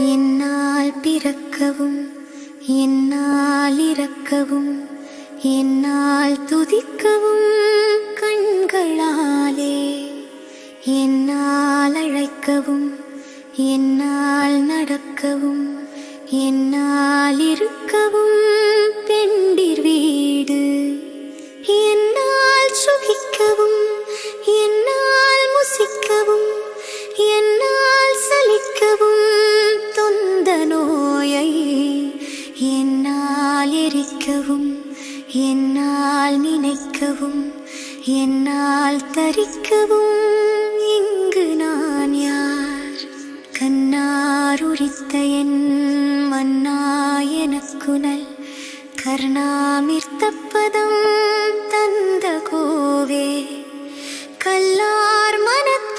என்னால் பிறக்கவும் என்னால் இறக்கவும் என்னால் துதிக்கவும் கண்களாலே என்னால் அழைக்கவும் என்னால் நடக்கவும் என்னால் இருக்கவும் பெண்டிர் வீடு என்னால் சுகிக்கவும் என்னால் முசிக்கவும் என்னால் சலிக்கவும் தொந்த நோயை என்னால் எரிக்கவும் என்னால் நினைக்கவும் என்னால் தரிக்கவும் இங்கு நான் யார்? கண்ணார் உரித்த என் மன்னா எனக்குனல் கர்ணாமிர்த்தப்பதம் தந்த கோவே கல்லார் மனத்த